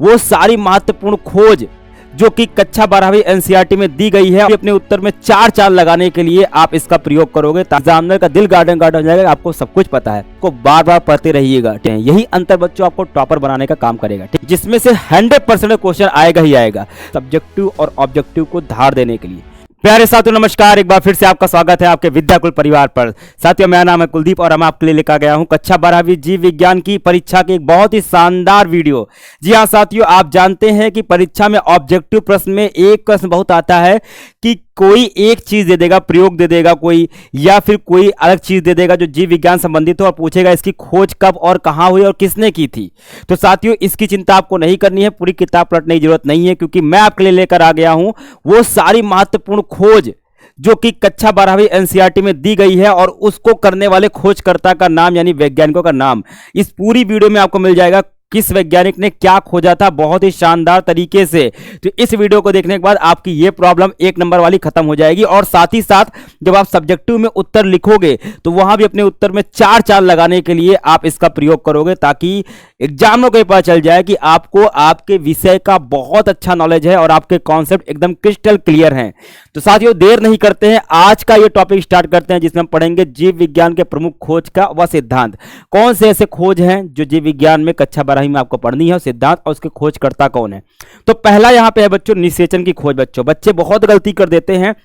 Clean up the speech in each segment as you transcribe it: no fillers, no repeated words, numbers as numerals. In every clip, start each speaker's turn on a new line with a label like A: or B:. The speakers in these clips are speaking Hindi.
A: वो सारी महत्वपूर्ण खोज जो कि कक्षा 12वीं एनसीईआरटी में दी गई है, अपने उत्तर में चार चांद लगाने के लिए आप इसका प्रयोग करोगे तो एग्जामिनर का दिल गार्डन हो जाएगा। आपको सब कुछ पता है, को बार बार पढ़ते रहिएगा। यही अंतर बच्चों आपको टॉपर बनाने का काम करेगा, जिसमें से 100% क्वेश्चन आएगा ही आएगा सब्जेक्टिव और ऑब्जेक्टिव को धार देने के लिए। प्यारे साथियों नमस्कार, एक बार फिर से आपका स्वागत है आपके विद्याकुल परिवार पर। साथियों मेरा नाम है कुलदीप और हम आपके लिए लेकर गया हूं कक्षा 12वीं जीव विज्ञान की परीक्षा की एक बहुत ही शानदार वीडियो। जी हां साथियों, आप जानते हैं कि परीक्षा में ऑब्जेक्टिव प्रश्न में एक प्रश्न बहुत आता है कि कोई एक चीज दे देगा, प्रयोग दे देगा कोई, या फिर कोई अलग चीज दे देगा जो जीव विज्ञान संबंधित हो और पूछेगा इसकी खोज कब और कहां हुई और किसने की थी। तो साथियों इसकी चिंता आपको नहीं करनी है, पूरी किताब पलटने की जरूरत नहीं है, क्योंकि मैं आपके लिए लेकर आ गया हूं वो सारी महत्वपूर्ण खोज जो कि कक्षा 12वीं एनसीईआरटी में दी गई है और उसको करने वाले खोजकर्ता का नाम यानी वैज्ञानिकों का नाम इस पूरी वीडियो में आपको मिल जाएगा। किस वैज्ञानिक ने क्या खोजा था बहुत ही शानदार तरीके से। तो इस वीडियो को देखने के बाद आपकी ये प्रॉब्लम एक नंबर वाली खत्म हो जाएगी और साथ ही साथ जब आप सब्जेक्टिव में उत्तर लिखोगे तो वहां भी अपने उत्तर में चार चांद लगाने के लिए आप इसका प्रयोग करोगे, ताकि एग्जाम को पता चल जाए कि आपको आपके विषय का बहुत अच्छा नॉलेज है और आपके कॉन्सेप्ट एकदम क्रिस्टल क्लियर हैं। तो साथियों देर नहीं करते हैं, आज का ये टॉपिक स्टार्ट करते हैं, जिसमें हम पढ़ेंगे जीव विज्ञान के प्रमुख खोज का वह सिद्धांत। कौन से ऐसे खोज हैं जो जीव विज्ञान में कक्षा 12वीं में आपको पढ़नी है, सिद्धांत और उसके खोजकर्ता कौन है। तो पहला यहां पे है बच्चों निषेचन की खोज। बच्चे बहुत गलती कर देते हैं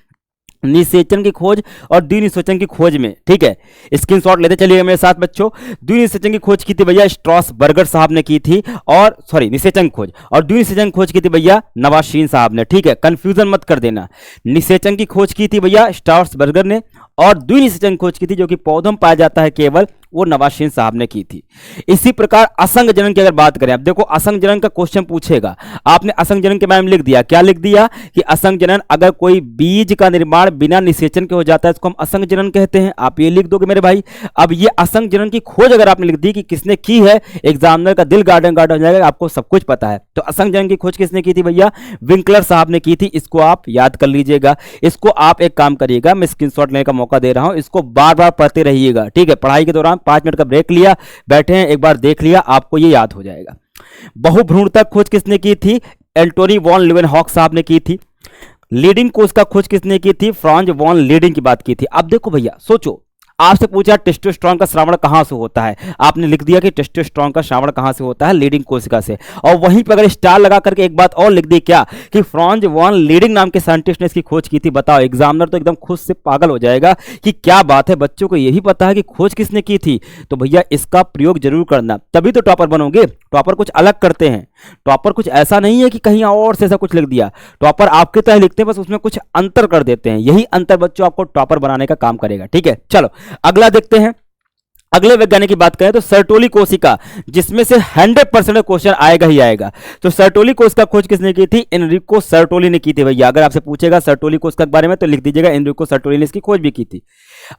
A: निषेचन की खोज और द्विनिषेचन की खोज में। ठीक है, स्क्रीनशॉट लेते चलिएगा मेरे साथ बच्चों। द्विनिषेचन की खोज की थी भैया स्ट्रॉसबर्गर साहब ने की थी, और सॉरी निषेचन खोज, और द्विनिषेचन खोज की थी भैया नवाशीन साहब ने। ठीक है, कंफ्यूजन मत कर देना। निषेचन की खोज की थी भैया स्ट्रॉसबर्गर ने और द्विनिषेचन खोज की थी जो कि पौधों में पाया जाता है केवल, वो नवाशीन साहब ने की थी। इसी प्रकार असंग जनन की अगर बात करें, अब देखो असंग जनन का क्वेश्चन पूछेगा, आपने असंग जनन के बारे में लिख दिया। क्या लिख दिया कि असंग जनन, अगर कोई बीज का निर्माण बिना निषेचन के हो जाता है इसको हम असंग जनन कहते हैं। आप ये लिख दोगे मेरे भाई। अब ये असंग जनन की खोज अगर आपने लिख दी कि किसने की है, एग्जामिनर का दिल गार्डन हो जाएगा, आपको सब कुछ पता है। तो असंग जनन की खोज किसने की थी भैया? विंकलर साहब ने की थी। इसको आप याद कर लीजिएगा। इसको आप एक काम करिएगा, मैं स्क्रीनशॉट लेने का मौका दे रहा हूं, इसको बार बार पढ़ते रहिएगा। ठीक है, पढ़ाई के दौरान 5 मिनट का ब्रेक लिया, बैठे हैं, एक बार देख लिया, आपको ये याद हो जाएगा। बहुभ्रूणता खोज किसने की थी? एंटोनी वॉन लीवेनहॉक साहब ने की थी। लीडिंग कोष का खोज किसने की थी? फ्रांज वॉन लीडिंग की बात की थी। अब देखो भैया सोचो, आपसे पूछा टेस्टोस्टेरोन का श्रावण कहां से होता है, आपने लिख दिया कि टेस्टोस्टेरोन का श्रावण कहां से होता है? लीडिंग कोशिका से। और वहीं पर अगर स्टार लगा करके एक बात और लिख दी, क्या कि फ्रांज वॉन लीडिंग नाम के साइंटिस्ट ने इसकी खोज की थी। बताओ, एग्जामिनर तो एकदम खुद से पागल हो जाएगा कि क्या बात है, बच्चों को यही पता है कि खोज किसने की थी। तो भैया इसका प्रयोग जरूर करना, तभी तो टॉपर बनोगे। टॉपर कुछ अलग करते हैं, टॉपर कुछ ऐसा नहीं है कि कहीं और से ऐसा कुछ लिख दिया। टॉपर आपके तरह लिखते हैं, बस उसमें कुछ अंतर कर देते हैं। यही अंतर बच्चों आपको टॉपर बनाने का काम करेगा। ठीक है, चलो अगला देखते हैं। अगले वैज्ञानिक की बात करें तो सर्टोली कोशिका, जिसमें से 100% क्वेश्चन आएगा ही आएगा। तो सर्टोली कोशिका खोज किसने की थी? एनरिको सर्टोली ने की थी भैया। अगर आपसे पूछेगा सर्टोली कोशिका के बारे में तो लिख दीजिएगा एनरिको सर्टोली ने इसकी खोज भी की थी।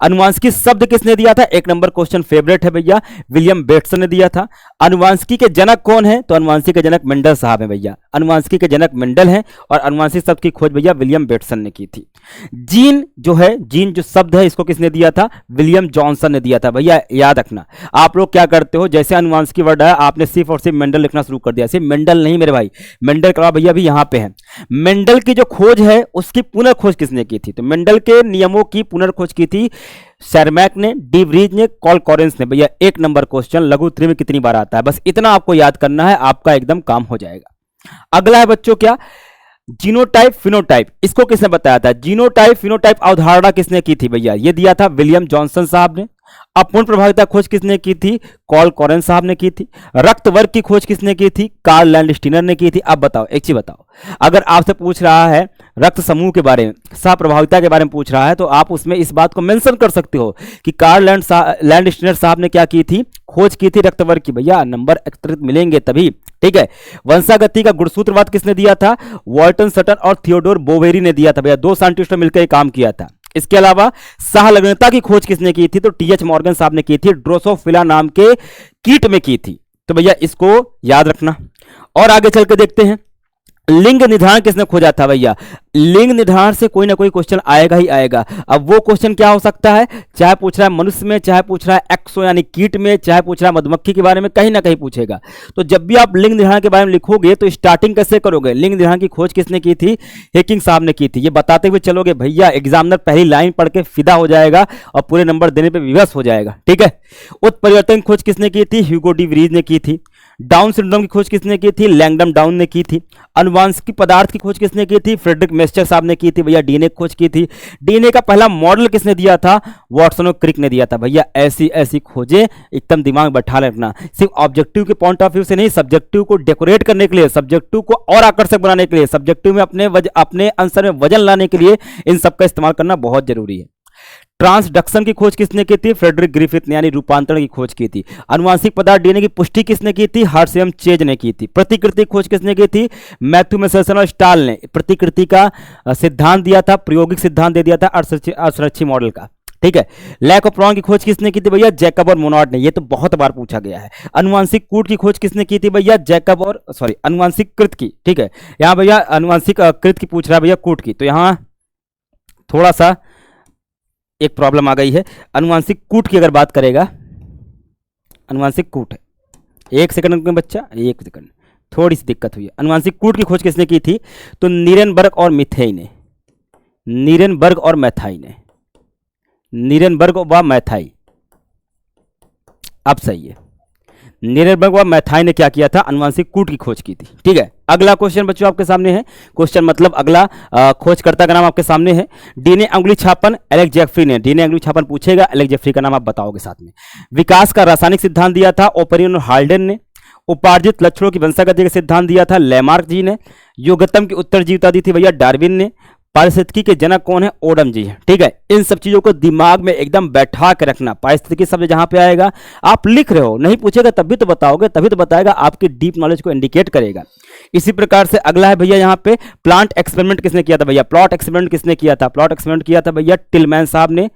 A: अनुवांशिकी शब्द किसने दिया था? एक नंबर क्वेश्चन फेवरेट है भैया, विलियम बेटसन ने दिया था। अनुवांशिकी के जनक कौन है? तो अनुवांशिकी के जनक मेंडल साहब हैं भैया। अनुवांशिकी के जनक मेंडल हैं और अनुवांशिक शब्द की खोज भैया विलियम बेटसन ने की थी। जीन जो है, जीन जो शब्द है, इसको किसने दिया था? विलियम जॉनसन ने दिया था भैया। याद रखना, आप लोग क्या करते हो, जैसे अनुवांशिकी वर्ड है आपने सिर्फ और सिर्फ मेंडल लिखना शुरू कर दिया। सिर्फ मेंडल नहीं मेरे भाई, मेंडल का भैया भी यहां पे है। मेंडल की जो खोज है उसकी पुनर्खोज किसने की थी? तो मेंडल के नियमों की पुनर्खोज की थी शेरमैक ने, डी व्रीज ने, कॉल कॉरेंस ने। भैया एक नंबर क्वेश्चन, लघु त्रि में कितनी बार आता है, बस इतना आपको याद करना है, आपका एकदम काम हो जाएगा। अगला है बच्चों क्या? जीनोटाइप फिनोटाइप, इसको किसने बताया था? जीनोटाइप फिनोटाइप अवधारणा किसने की थी भैया? ये दिया था विलियम जॉनसन साहब ने। अपूर्ण प्रभाविता खोज किसने की थी? कॉल कॉरेंस साहब ने की थी। रक्त वर्ग की खोज किसने की थी? कार्ल लैंडस्टीनर ने की थी। अब बताओ, एक चीज बताओ, अगर आपसे पूछ रहा है रक्त समूह के बारे में, सहप्रभाविता के बारे में पूछ रहा है, तो आप उसमें इस बात को मेंशन कर सकते हो कि कार्ल लैंडस्टीनर साहब ने क्या की थी? खोज की थी रक्त वर्ग की। भैया नंबर एकत्रित मिलेंगे तभी। ठीक है, वंशागति का गुणसूत्रवाद किसने दिया था? वॉल्टन सटन और थियोडोर बोवेरी ने दिया था भैया। 2 साइंटिस्टों ने मिलकर काम किया था। इसके अलावा सहलग्नता की खोज किसने की थी? तो टीएच मॉर्गन साहब ने की थी, ड्रोसोफिला नाम के कीट में की थी। तो भैया इसको याद रखना। और आगे चल के देखते हैं, लिंग निर्धारण किसने खोजा था भैया? लिंग निर्धारण से कोई ना कोई क्वेश्चन आएगा ही आएगा। अब वो क्वेश्चन क्या हो सकता है, चाहे पूछ रहा है मनुष्य में, चाहे पूछ रहा है एक्सो यानी कीट में, चाहे पूछ रहा है मधुमक्खी के बारे में, कहीं ना कहीं पूछेगा। तो जब भी आप लिंग निर्धारण के बारे में लिखोगे तो स्टार्टिंग कैसे करोगे? लिंग निर्धारण की खोज किसने की थी? हेकिंग साहब ने की थी। ये बताते हुए चलोगे भैया, एग्जामिनर पहली लाइन पढ़ के फिदा हो जाएगा और पूरे नंबर देने पर विवश हो जाएगा। ठीक है। उत्परिवर्तन की खोज किसने की थी? ह्यूगो डी वरीज ने की थी। डाउन सिंड्रोम की खोज किसने की थी? लैंगडम डाउन ने की थी। अनुवांशिक पदार्थ की खोज किसने की थी? फ्रेडरिक मेस्टर साहब ने की थी भैया। डीएनए की खोज की थी। डीएनए का पहला मॉडल किसने दिया था? वाटसन और क्रिक ने दिया था भैया। ऐसी ऐसी खोजें एकदम दिमाग में बैठा रखना, सिर्फ ऑब्जेक्टिव के पॉइंट ऑफ व्यू से नहीं, सब्जेक्टिव को डेकोरेट करने के लिए, सब्जेक्टिव को और आकर्षक बनाने के लिए, सब्जेक्टिव में अपने आंसर में वजन लाने के लिए इन सबका इस्तेमाल करना बहुत जरूरी है। ट्रांसडक्शन की खोज किसने की थी? फ्रेडरिक ग्रिफिथ ने, यानी रूपांतरण की खोज की थी। अनुवांशिक पदार्थ डीएनए की पुष्टि किसने की थी? हर्शेम चेज ने की थी। प्रतिकृति खोज किसने की थी? मैथ्यू मेसेल्सन और स्टाल ने प्रतिकृति का सिद्धांत दिया था, प्रायोगिक सिद्धांत दे दिया था असुरक्षित मॉडल का। ठीक है। लैक ऑफ प्रॉन की खोज किसने की थी भैया? जैकब और मोनार्ड ने। ये तो बहुत बार पूछा गया है। अनुवांशिक कूट की खोज किसने की थी भैया? जैकब और अनुवांशिक कृत की। ठीक है। यहाँ भैया अनुवांशिक कृत की पूछ रहा है भैया, कूट की, तो यहाँ थोड़ा सा एक प्रॉब्लम आ गई है। अनुवांशिक कूट की अगर बात करेगा, अनुवांशिक कूट है, एक सेकंड में बच्चा, एक सेकंड, थोड़ी सी दिक्कत हुई है। अनुवांशिक कूट की खोज किसने की थी? तो नीरेनबर्ग और मिथेई ने, नीरेनबर्ग और मैथाई ने, नीरेनबर्ग व मैथाई। अब सही है, नीरेनबर्ग व मैथाई ने क्या किया था? अनुवांशिक कूट की खोज की थी। ठीक है। अगला क्वेश्चन बच्चों आपके सामने है, क्वेश्चन मतलब अगला खोजकर्ता का नाम आपके सामने है। डीएनए अंगुली छापन एलेक्स जेफरी ने, डीएनए अंगुली छापन पूछेगा, एलेक्स जेफरी का नाम आप बताओगे साथ में। विकास का रासायनिक सिद्धांत दिया था ओपरियन और हाल्डेन ने। उपार्जित लक्षणों की वंशागति का सिद्धांत दिया था लेमार्क जी ने। युगतम की उत्तरजीविता दी थी भैया डार्विन ने। पारिस्थितिकी के जनक कौन है? ओडम जी हैं। ठीक है। इन सब चीजों को दिमाग में एकदम बैठा के रखना। पारिस्थितिकी शब्द जहां पे आएगा, आप लिख रहे हो, नहीं पूछेगा तब भी तो बताओगे, तभी तो बताएगा, आपकी डीप नॉलेज को इंडिकेट करेगा। इसी प्रकार से अगला है भैया यहाँ पे प्लांट एक्सपेरिमेंट किसने किया था भैया? प्लॉट एक्सपेरिमेंट किसने किया था? प्लॉट एक्सपेरिमेंट किया था भैया टिलमैन साहब ने।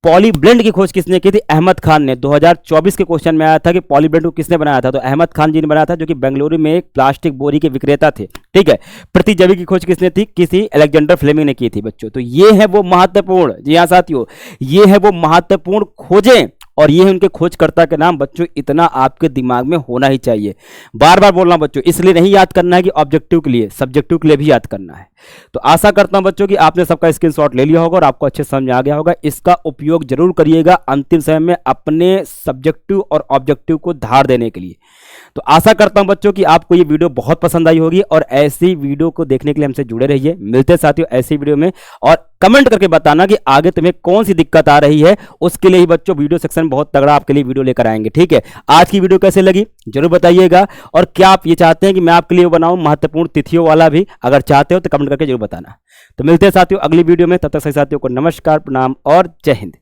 A: पॉलीब्लेंड की खोज किसने की थी? अहमद खान ने। 2024 के क्वेश्चन में आया था कि पॉलीब्लेंड को किसने बनाया था? तो अहमद खान जी ने बनाया था, जो कि बेंगलुरु में एक प्लास्टिक बोरी के विक्रेता थे। ठीक है। प्रतिजैविक की खोज किसने थी? किसी अलेक्जेंडर फ्लेमिंग ने की थी बच्चों। तो ये है वो महत्वपूर्ण, जी हाँ साथियों, ये है वो महत्वपूर्ण खोजें और ये है उनके खोजकर्ता के नाम। बच्चों इतना आपके दिमाग में होना ही चाहिए। बार बार बोल रहा हूं बच्चों, इसलिए नहीं याद करना है कि ऑब्जेक्टिव के लिए, सब्जेक्टिव के लिए भी याद करना है। तो आशा करता हूं बच्चों कि आपने सबका स्क्रीनशॉट ले लिया होगा और आपको अच्छे समझ आ गया होगा। इसका उपयोग जरूर करिएगा अंतिम समय में अपने सब्जेक्टिव और ऑब्जेक्टिव को धार देने के लिए। तो आशा करता हूं बच्चों कि आपको ये वीडियो बहुत पसंद आई होगी और ऐसी वीडियो को देखने के लिए हमसे जुड़े रहिए। मिलते हैं साथियों ऐसी वीडियो में, और कमेंट करके बताना कि आगे तुम्हें कौन सी दिक्कत आ रही है। उसके लिए ही बच्चों वीडियो सेक्शन बहुत तगड़ा आपके लिए वीडियो लेकर आएंगे। ठीक है। आज की वीडियो कैसे लगी जरूर बताइएगा, और क्या आप ये चाहते हैं कि मैं आपके लिए बनाऊं महत्वपूर्ण तिथियों वाला भी? अगर चाहते हो तो कमेंट करके जरूर बताना। तो मिलते हैं साथियों अगली वीडियो में, तब तक सभी साथियों को नमस्कार, प्रणाम और जय हिंद।